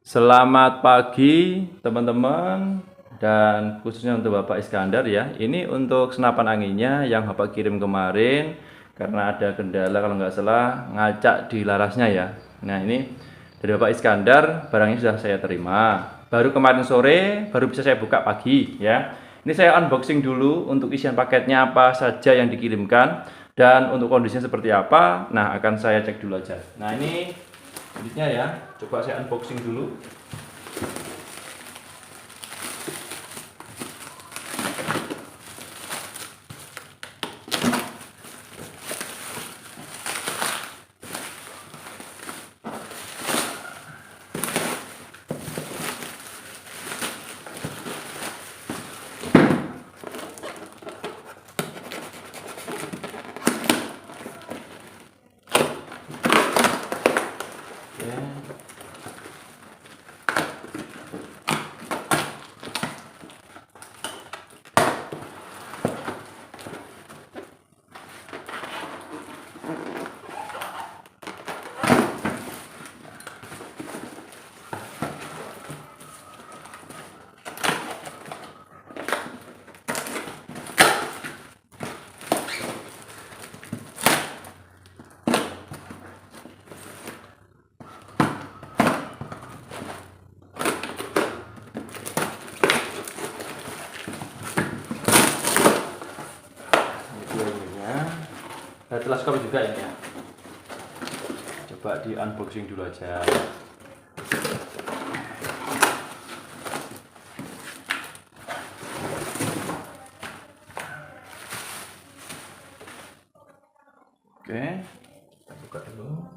Selamat pagi teman-teman dan khususnya untuk Bapak Iskandar ya. Ini untuk senapan anginnya yang Bapak kirim kemarin karena ada kendala kalau nggak salah ngacak di larasnya ya. Nah ini dari Bapak Iskandar barangnya sudah saya terima. Baru kemarin sore baru bisa saya buka pagi ya. Ini saya unboxing dulu untuk isian paketnya apa saja yang dikirimkan dan untuk kondisinya seperti apa. Nah akan saya cek dulu aja. Nah ini unitnya ya, coba saya unboxing dulu. Oke. Ada teleskop juga ini ya. Coba di unboxing dulu aja. Oke, kita buka dulu.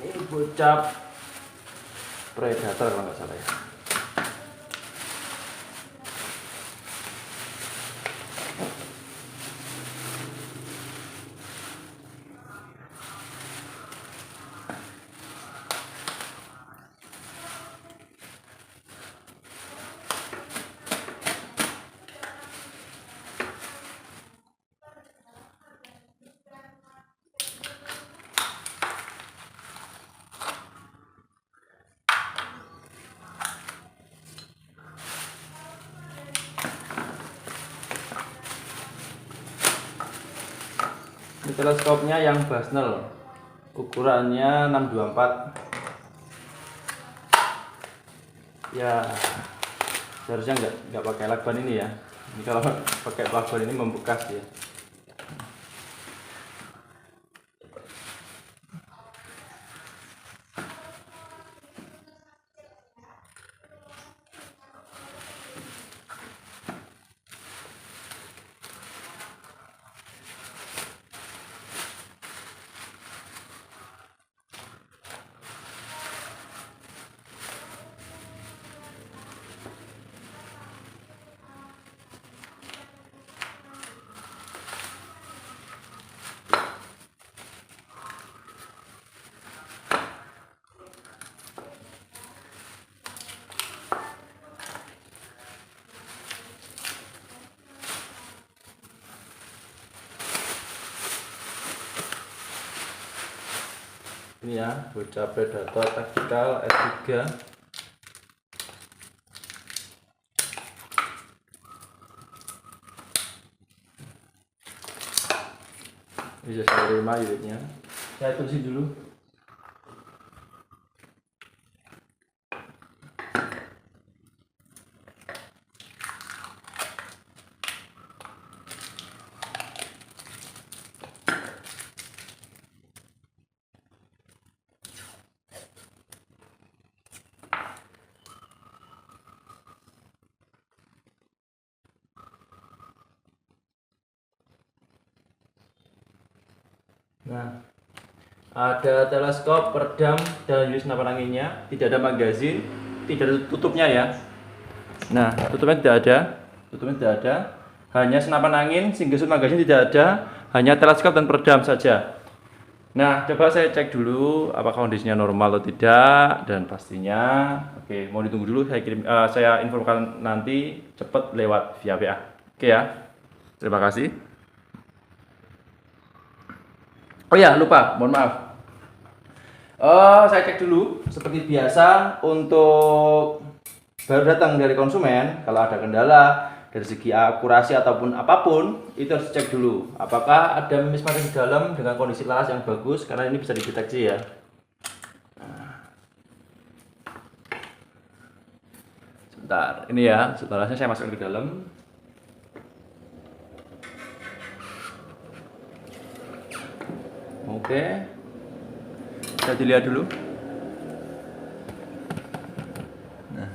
Ini bocap predator kalau nggak salah ya. Ini teleskopnya yang Basnel, ukurannya 624. Ya, seharusnya nggak pakai lakban ini ya. Ini kalau pakai lakban ini membekas ya. Ini ya, bocah predator tactical S3. Bisa saya terima unitnya. Saya tulisin dulu. Nah, Ada teleskop, peredam, dan unit senapan anginnya. Tidak ada magazin, tidak ada tutupnya ya. Nah, tutupnya tidak ada. Tutupnya tidak ada. Hanya senapan angin, single shot magazin tidak ada. Hanya teleskop dan peredam saja. Nah, coba saya cek dulu apakah kondisinya normal atau tidak, dan pastinya oke, mau ditunggu dulu, saya infokan nanti cepat lewat via WA. Oke ya. Terima kasih. Oh ya, lupa, mohon maaf. Saya cek dulu seperti biasa untuk baru datang dari konsumen, kalau ada kendala dari segi akurasi ataupun apapun, itu harus cek dulu apakah ada mimis makin di dalam dengan kondisi laras yang bagus, karena ini bisa dideteksi ya. Sebentar, ini ya, larasnya saya masukkan ke dalam. Oke, kita dilihat dulu. Nah,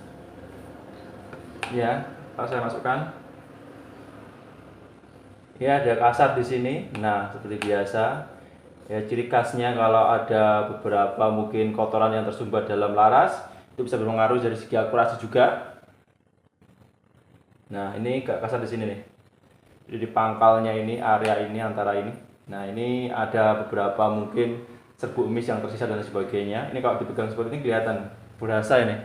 ya, saya masukkan. Ya, ada kasar di sini. Nah, seperti biasa. Ya, ciri khasnya kalau ada beberapa mungkin kotoran yang tersumbat dalam laras, itu bisa berpengaruh dari segi akurasi juga. Nah, ini agak kasar di sini nih. Jadi di pangkalnya ini, area ini, antara ini. Nah, ini ada beberapa mungkin serbuk emis yang tersisa dan sebagainya. Ini kalau dipegang seperti ini kelihatan berasa ini.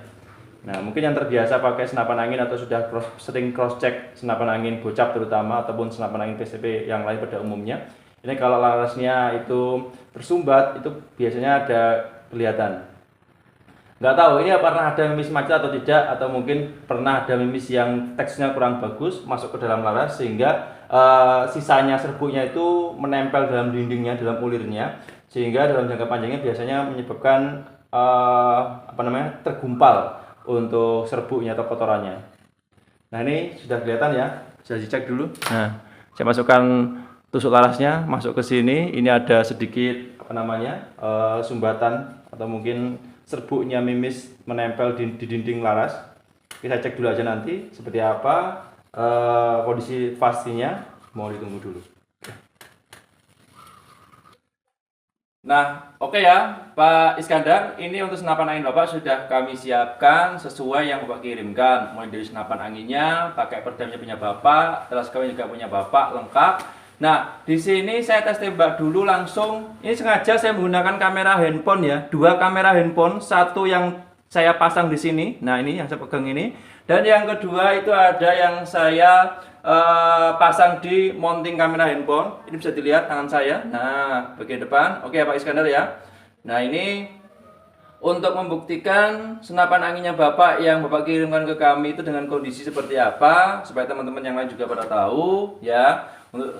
Nah, mungkin yang terbiasa pakai senapan angin atau sudah sering cross check senapan angin gocap terutama ataupun senapan angin PCP yang lain pada umumnya. Ini kalau larasnya itu tersumbat, itu biasanya ada kelihatan. Nggak tahu ini pernah ada mimis macet atau tidak, atau mungkin pernah ada mimis yang teksnya kurang bagus masuk ke dalam laras sehingga sisanya serbuknya itu menempel dalam dindingnya, dalam ulirnya, sehingga dalam jangka panjangnya biasanya menyebabkan tergumpal untuk serbuknya atau kotorannya. Nah, ini sudah kelihatan ya, bisa dicek dulu. Nah, saya masukkan tusuk larasnya masuk ke sini. Ini ada sedikit sumbatan atau mungkin serbuknya mimis menempel di dinding laras. Kita cek dulu aja nanti seperti apa kondisi pastinya, mau ditunggu dulu. Nah, oke ya Pak Iskandar, ini untuk senapan angin Bapak sudah kami siapkan sesuai yang Bapak kirimkan. Mulai dari senapan anginnya, pakai peredamnya punya Bapak, teleskopnya juga punya Bapak, lengkap. Nah, di sini saya tes tembak dulu langsung. Ini sengaja saya menggunakan kamera handphone ya, 2 kamera handphone, satu yang saya pasang di sini. Nah, ini yang saya pegang ini. Dan yang kedua itu ada yang saya pasang di mounting kamera handphone. Ini bisa dilihat tangan saya. Nah, bagian depan. Oke, Pak Iskandar ya. Nah, ini untuk membuktikan senapan anginnya Bapak yang Bapak kirimkan ke kami itu dengan kondisi seperti apa, supaya teman-teman yang lain juga pada tahu ya.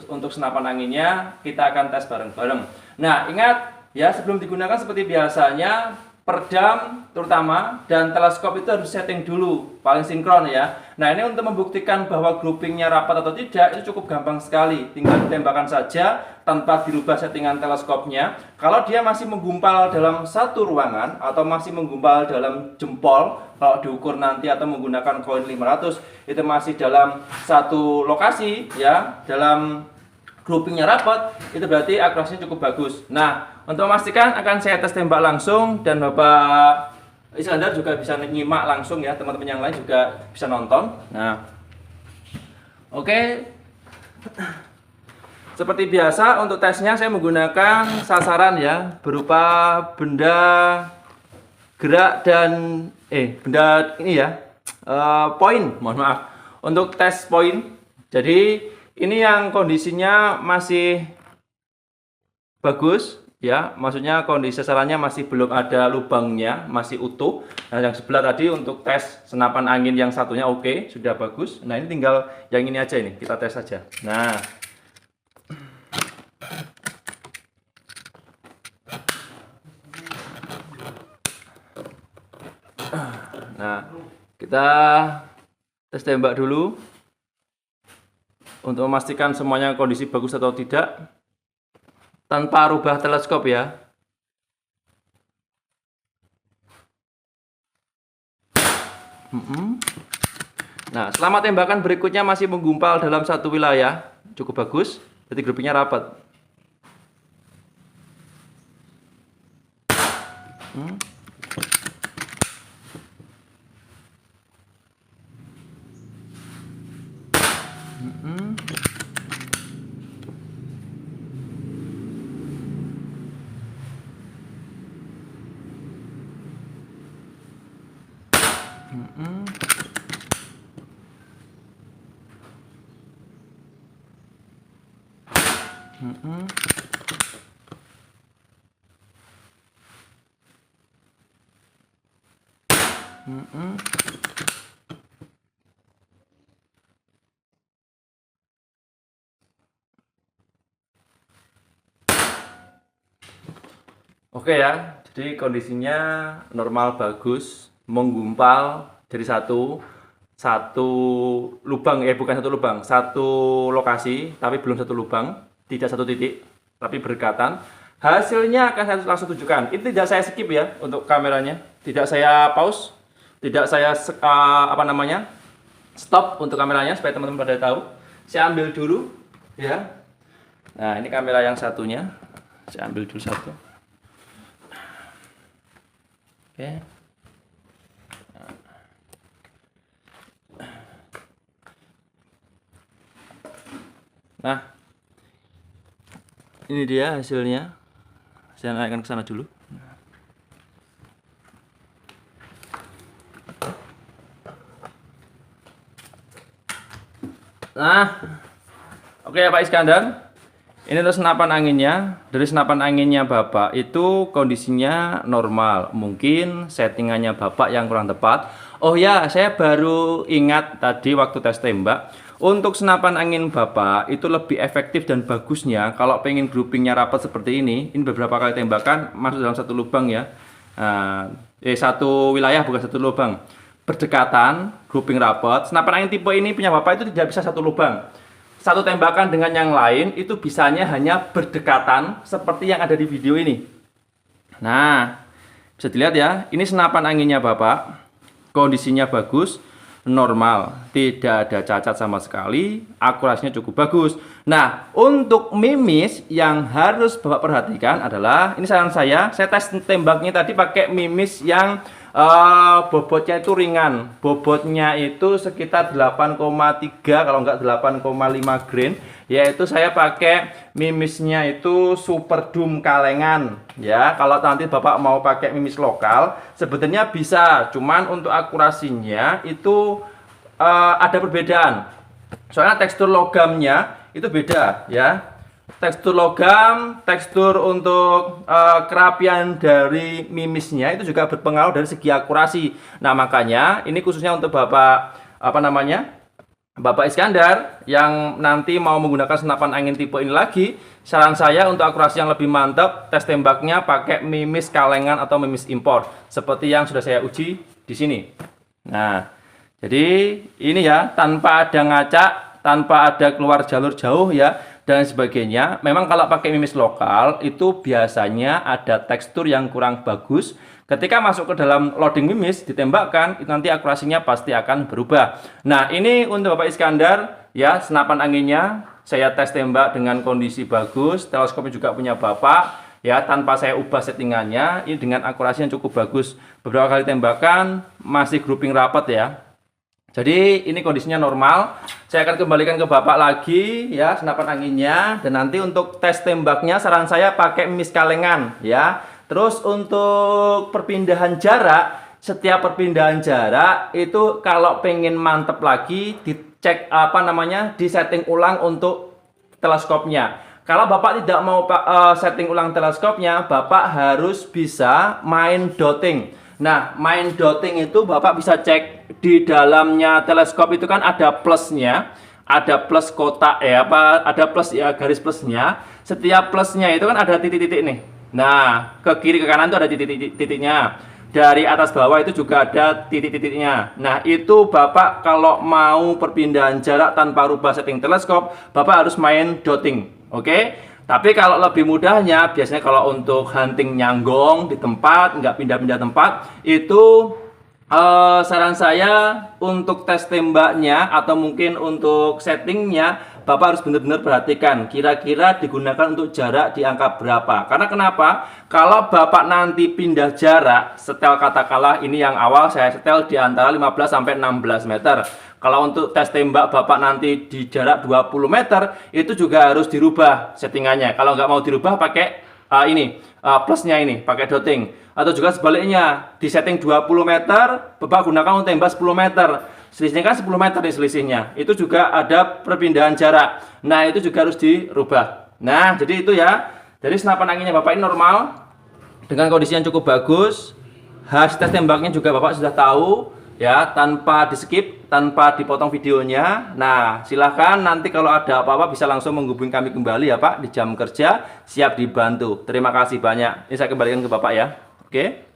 Untuk senapan anginnya kita akan tes bareng-bareng. Nah, ingat ya, sebelum digunakan seperti biasanya, peredam terutama dan teleskop itu harus setting dulu, paling sinkron ya. Nah, ini untuk membuktikan bahwa groupingnya rapat atau tidak, itu cukup gampang sekali. Tinggal ditembakkan saja tanpa dirubah settingan teleskopnya. Kalau dia masih menggumpal dalam satu ruangan atau masih menggumpal dalam jempol, kalau diukur nanti atau menggunakan koin 500, itu masih dalam satu lokasi ya, dalam groupingnya rapat, itu berarti akurasinya cukup bagus. Nah, untuk memastikan akan saya tes tembak langsung, dan Bapak Iskandar juga bisa nyimak langsung ya, teman-teman yang lain juga bisa nonton. Nah, oke. Seperti biasa untuk tesnya saya menggunakan sasaran ya, berupa benda gerak dan benda ini ya, poin, mohon maaf, untuk tes poin. Jadi ini yang kondisinya masih bagus ya, maksudnya kondisi sasarannya masih belum ada lubangnya, masih utuh. Nah, yang sebelah tadi untuk tes senapan angin yang satunya oke, sudah bagus. Nah, ini tinggal yang ini aja, ini kita tes saja. Nah, kita tes tembak dulu untuk memastikan semuanya kondisi bagus atau tidak, tanpa rubah teleskop ya. Nah, selama tembakan berikutnya masih menggumpal dalam satu wilayah, cukup bagus, berarti groupingnya rapat. Oke ya, jadi kondisinya normal bagus, menggumpal dari satu lubang, bukan satu lubang, satu lokasi, tapi belum satu lubang, tidak satu titik, tapi berdekatan. Hasilnya akan saya langsung tunjukkan. Ini tidak saya skip ya untuk kameranya, tidak saya pause, tidak saya stop untuk kameranya supaya teman-teman pada tahu. Saya ambil dulu ya. Nah, ini kamera yang satunya. Saya ambil dulu satu. Oke. Nah, ini dia hasilnya. Saya naikkan ke sana dulu. Nah, oke ya Pak Iskandar. Ini untuk senapan anginnya. Dari senapan anginnya Bapak itu kondisinya normal. Mungkin settingannya Bapak yang kurang tepat. Oh ya, saya baru ingat tadi waktu tes tembak. Untuk senapan angin Bapak itu lebih efektif dan bagusnya kalau pengen groupingnya rapat seperti ini. Ini beberapa kali tembakan masuk dalam satu lubang ya. Satu wilayah bukan satu lubang. Berdekatan, grouping rapat. Senapan angin tipe ini punya Bapak itu tidak bisa satu lubang. Satu tembakan dengan yang lain itu bisanya hanya berdekatan seperti yang ada di video ini. Nah, bisa dilihat ya, ini senapan anginnya Bapak. Kondisinya bagus, normal, tidak ada cacat sama sekali, akurasinya cukup bagus. Nah, untuk mimis yang harus Bapak perhatikan adalah, ini saran saya tes tembaknya tadi pakai mimis yang bobotnya itu ringan. Bobotnya itu sekitar 8,3 kalau enggak 8,5 grain. Yaitu saya pakai mimisnya itu Super Doom Kalengan. Ya, kalau nanti Bapak mau pakai mimis lokal, sebetulnya bisa. Cuman untuk akurasinya itu ada perbedaan. Soalnya tekstur logamnya itu beda ya. Tekstur logam, tekstur untuk kerapian dari mimisnya itu juga berpengaruh dari segi akurasi. Nah, makanya ini khususnya untuk Bapak Bapak Iskandar yang nanti mau menggunakan senapan angin tipe ini lagi, saran saya untuk akurasi yang lebih mantap, tes tembaknya pakai mimis kalengan atau mimis impor seperti yang sudah saya uji di sini. Nah, jadi ini ya, tanpa ada ngacak, tanpa ada keluar jalur jauh ya dan sebagainya. Memang kalau pakai mimis lokal itu biasanya ada tekstur yang kurang bagus. Ketika masuk ke dalam loading mimis ditembakkan, itu nanti akurasinya pasti akan berubah. Nah, ini untuk Bapak Iskandar ya, senapan anginnya saya tes tembak dengan kondisi bagus. Teleskopnya juga punya Bapak ya, tanpa saya ubah settingannya. Ini dengan akurasi yang cukup bagus. Beberapa kali tembakan masih grouping rapat ya. Jadi ini kondisinya normal. Saya akan kembalikan ke Bapak lagi ya senapan anginnya, dan nanti untuk tes tembaknya saran saya pakai mimis kalengan ya. Terus untuk perpindahan jarak, setiap perpindahan jarak itu kalau pengen mantep lagi dicek disetting ulang untuk teleskopnya. Kalau Bapak tidak mau setting ulang teleskopnya, Bapak harus bisa main dotting. Nah, main dotting itu Bapak bisa cek di dalamnya teleskop itu kan ada plusnya, ada plus kotak ada plus ya, garis plusnya. Setiap plusnya itu kan ada titik-titik nih. Nah, ke kiri ke kanan itu ada titik-titiknya. Dari atas bawah itu juga ada titik-titiknya. Nah, itu Bapak kalau mau perpindahan jarak tanpa rubah setting teleskop, Bapak harus main dotting. Oke? Tapi kalau lebih mudahnya, biasanya kalau untuk hunting nyanggong di tempat, nggak pindah-pindah tempat, itu saran saya untuk tes tembaknya atau mungkin untuk settingnya, Bapak harus benar-benar perhatikan kira-kira digunakan untuk jarak di angka berapa. Karena kenapa? Kalau Bapak nanti pindah jarak, setel katakanlah ini yang awal saya setel di antara 15 sampai 16 meter. Kalau untuk tes tembak Bapak nanti di jarak 20 meter, itu juga harus dirubah settingannya. Kalau nggak mau dirubah, pakai plusnya ini pakai dotting, atau juga sebaliknya di setting 20 meter Bapak gunakan untuk tembak 10 meter, selisihnya kan 10 meter nih selisihnya, itu juga ada perpindahan jarak. Nah itu juga harus dirubah. Nah jadi itu ya, jadi senapan anginnya Bapak ini normal dengan kondisi yang cukup bagus. Hasil tembaknya juga Bapak sudah tahu ya, tanpa di skip, tanpa dipotong videonya. Nah silahkan nanti kalau ada apa-apa bisa langsung menghubungi kami kembali ya Pak, di jam kerja siap dibantu. Terima kasih banyak. Ini saya kembalikan ke Bapak ya. Oke.